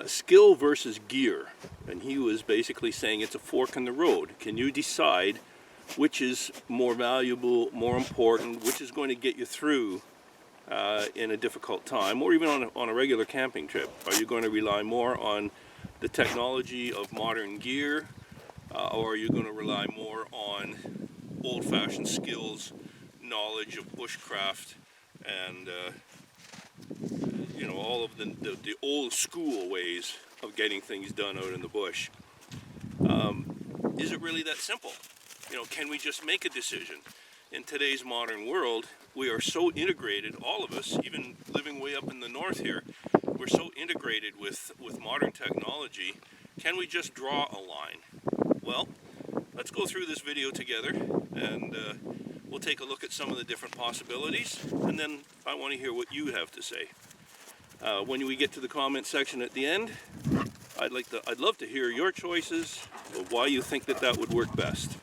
skill versus gear. And he was basically saying it's a fork in the road. Can you decide which is more valuable, more important, which is going to get you through in a difficult time, or even on a regular camping trip? Are you going to rely more on the technology of modern gear, or are you going to rely more on old-fashioned skills, knowledge of bushcraft, and you know, all of the old school ways of getting things done out in the bush? Is it really that simple? You know, can we just make a decision? In today's modern world, we are so integrated, all of us, even living way up in the north here, we're so integrated with modern technology. Can we just draw a line? Well, let's go through this video together, and we'll take a look at some of the different possibilities, and then I want to hear what you have to say. When we get to the comment section at the end, I'd love to hear your choices of why you think that would work best.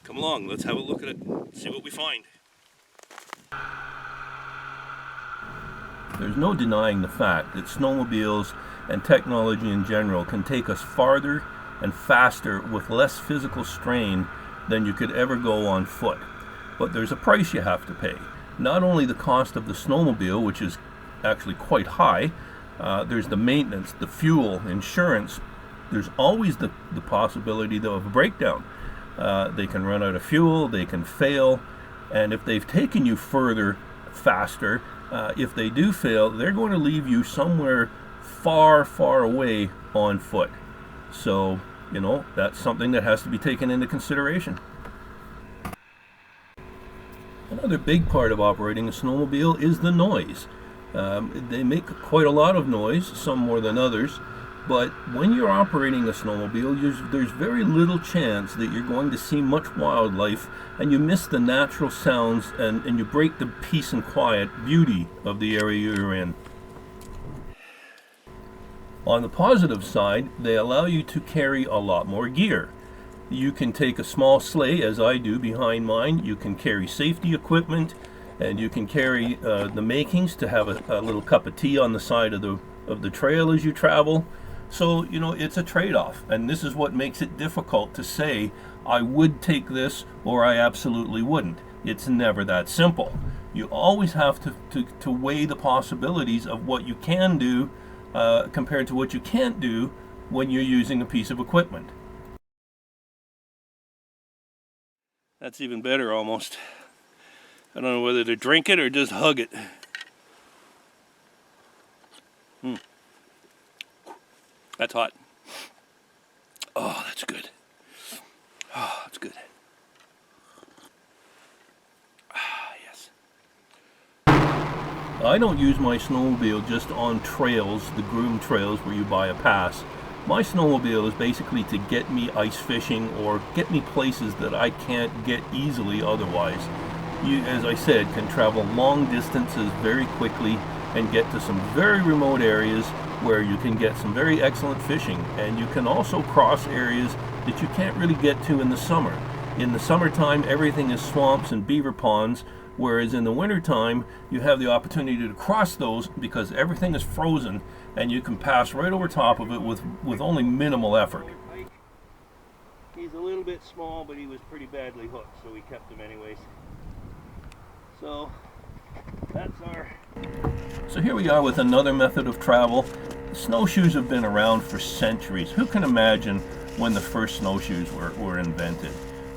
Come along, let's have a look at it, see what we find. There's no denying the fact that snowmobiles and technology in general can take us farther and faster with less physical strain than you could ever go on foot. But there's a price you have to pay. Not only the cost of the snowmobile, which is actually quite high, there's the maintenance, the fuel, insurance. There's always the possibility though of a breakdown. They can run out of fuel, they can fail, and if they've taken you further, faster, if they do fail, they're going to leave you somewhere far, far away on foot. So, you know, that's something that has to be taken into consideration. Another big part of operating a snowmobile is the noise. They make quite a lot of noise, some more than others, but when you're operating a snowmobile, there's very little chance that you're going to see much wildlife, and you miss the natural sounds, and you break the peace and quiet beauty of the area you're in. On the positive side, they allow you to carry a lot more gear. You can take a small sleigh, as I do behind mine. You can carry safety equipment, and you can carry the makings to have a little cup of tea on the side of the trail as you travel. So, you know, it's a trade-off, and this is what makes it difficult to say, I would take this or I absolutely wouldn't. It's never that simple. You always have to weigh the possibilities of what you can do compared to what you can't do when you're using a piece of equipment. That's even better almost. I don't know whether to drink it or just hug it. That's hot. Oh, that's good. Oh, that's good. Ah, yes. I don't use my snowmobile just on trails, the groomed trails where you buy a pass. My snowmobile is basically to get me ice fishing or get me places that I can't get easily otherwise. You, as I said, can travel long distances very quickly and get to some very remote areas where you can get some very excellent fishing, and you can also cross areas that you can't really get to in the summer. In the summertime, everything is swamps and beaver ponds, whereas in the wintertime, you have the opportunity to cross those because everything is frozen and you can pass right over top of it with only minimal effort. He's a little bit small, but he was pretty badly hooked, so we kept him anyways. So So here we are with another method of travel. Snowshoes have been around for centuries. Who can imagine when the first snowshoes were invented?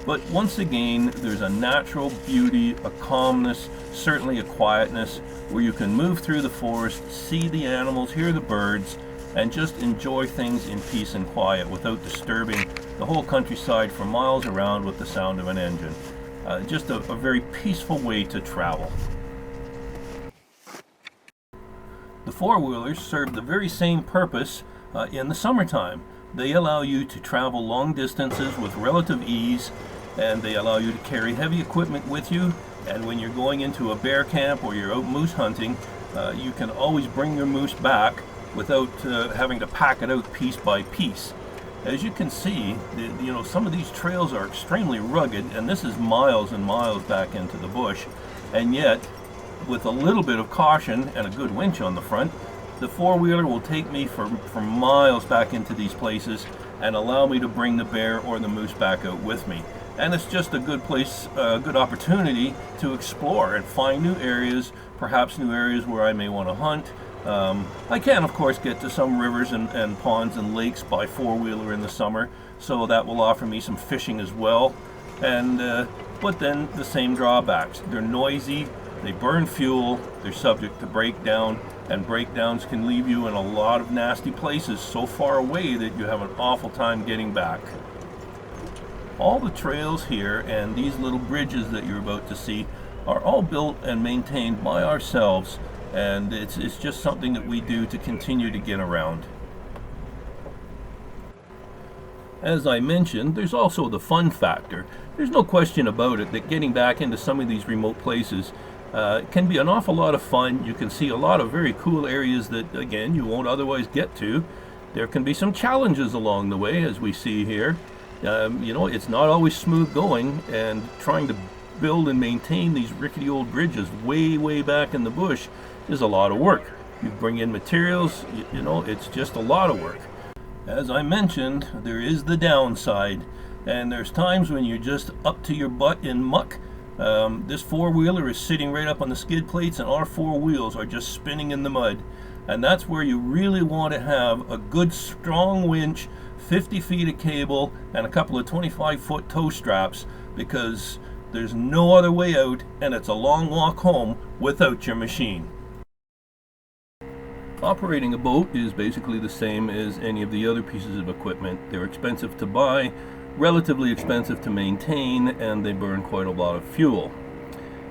But once again, there's a natural beauty, a calmness, certainly a quietness, where you can move through the forest, see the animals, hear the birds, and just enjoy things in peace and quiet without disturbing the whole countryside for miles around with the sound of an engine. Just a very peaceful way to travel. The four-wheelers serve the very same purpose in the summertime. They allow you to travel long distances with relative ease, and they allow you to carry heavy equipment with you, and when you're going into a bear camp or you're out moose hunting, you can always bring your moose back without having to pack it out piece by piece. As you can see, some of these trails are extremely rugged, and this is miles and miles back into the bush, and yet with a little bit of caution and a good winch on the front, the four-wheeler will take me for miles back into these places and allow me to bring the bear or the moose back out with me. And it's just a good place, a good opportunity to explore and find new areas, perhaps new areas where I may want to hunt. I can, of course, get to some rivers and ponds and lakes by four-wheeler in the summer, so that will offer me some fishing as well. And but then the same drawbacks. They're noisy, they burn fuel, they're subject to breakdown, and breakdowns can leave you in a lot of nasty places so far away that you have an awful time getting back. All the trails here and these little bridges that you're about to see are all built and maintained by ourselves, and it's just something that we do to continue to get around. As I mentioned, there's also the fun factor. There's no question about it that getting back into some of these remote places can be an awful lot of fun. You can see a lot of very cool areas that, again, you won't otherwise get to. There can be some challenges along the way, as we see here. You know, it's not always smooth going, and trying to build and maintain these rickety old bridges way back in the bush is a lot of work. You bring in materials, you know, it's just a lot of work. As I mentioned, there is the downside, and there's times when you're just up to your butt in muck. This four-wheeler is sitting right up on the skid plates, and our four wheels are just spinning in the mud. And that's where you really want to have a good strong winch, 50 feet of cable, and a couple of 25-foot tow straps, because there's no other way out, and it's a long walk home without your machine. Operating a boat is basically the same as any of the other pieces of equipment. They're expensive to buy, relatively expensive to maintain, and they burn quite a lot of fuel.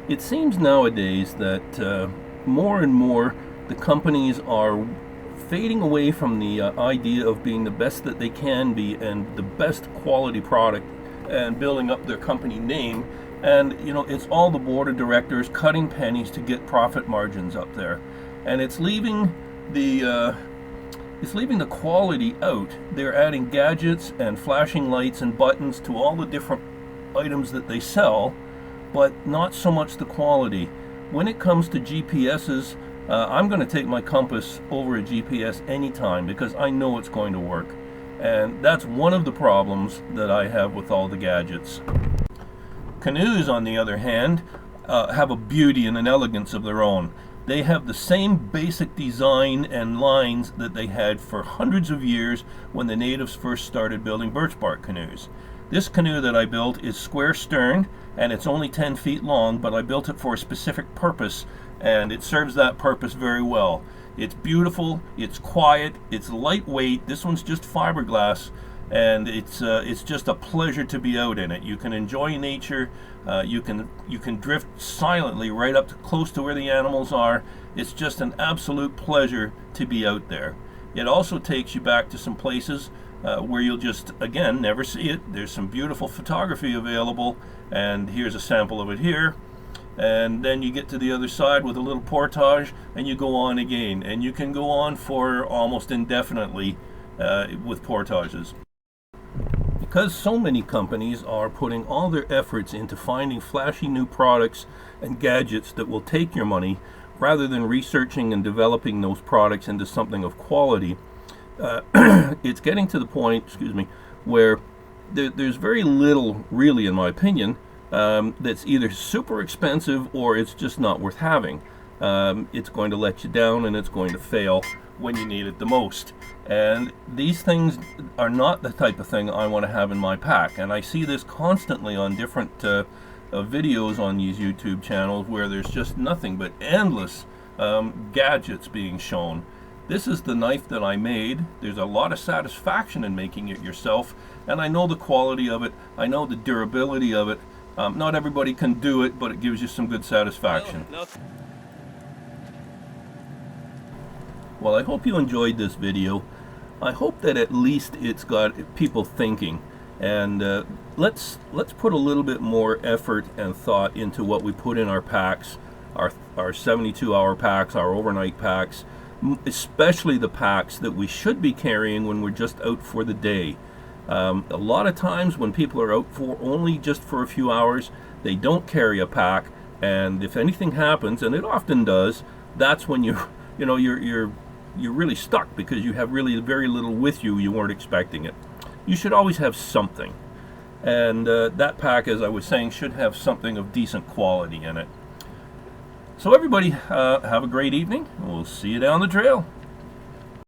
It seems nowadays that more and more the companies are fading away from the idea of being the best that they can be and the best quality product and building up their company name. And you know, it's all the board of directors cutting pennies to get profit margins up there, and it's leaving the quality out. They're adding gadgets and flashing lights and buttons to all the different items that they sell, but not so much the quality. When it comes to GPSs, I'm going to take my compass over a GPS anytime, because I know it's going to work. And that's one of the problems that I have with all the gadgets. Canoes, on the other hand, have a beauty and an elegance of their own. They have the same basic design and lines that they had for hundreds of years when the natives first started building birch bark canoes. This canoe that I built is square stern, and it's only 10 feet long, but I built it for a specific purpose, and it serves that purpose very well. It's beautiful, it's quiet, it's lightweight. This one's just fiberglass, and it's just a pleasure to be out in it. You can enjoy nature. You can drift silently right up to close to where the animals are. It's just an absolute pleasure to be out there. It also takes you back to some places where you'll just, again, never see it. There's some beautiful photography available, and here's a sample of it here. And then you get to the other side with a little portage, and you go on again, and you can go on for almost indefinitely with portages. Because so many companies are putting all their efforts into finding flashy new products and gadgets that will take your money, rather than researching and developing those products into something of quality, it's getting to the point, where there's very little, really, in my opinion, that's either super expensive or it's just not worth having. It's going to let you down, and it's going to fail when you need it the most. And these things are not the type of thing I want to have in my pack. And I see this constantly on different videos on these YouTube channels, where there's just nothing but endless gadgets being shown. This is the knife that I made. There's a lot of satisfaction in making it yourself, and I know the quality of it. I know the durability of it. Not everybody can do it, but it gives you some good satisfaction. Well, I hope you enjoyed this video. I hope that at least it's got people thinking, and let's put a little bit more effort and thought into what we put in our packs, our 72-hour packs, our overnight packs, especially the packs that we should be carrying when we're just out for the day. A lot of times when people are out for only just for a few hours, they don't carry a pack, and if anything happens, and it often does, that's when you're you're really stuck because you have really very little with you. You weren't expecting it. You should always have something. And that pack, as I was saying, should have something of decent quality in it. So everybody, have a great evening. We'll see you down the trail.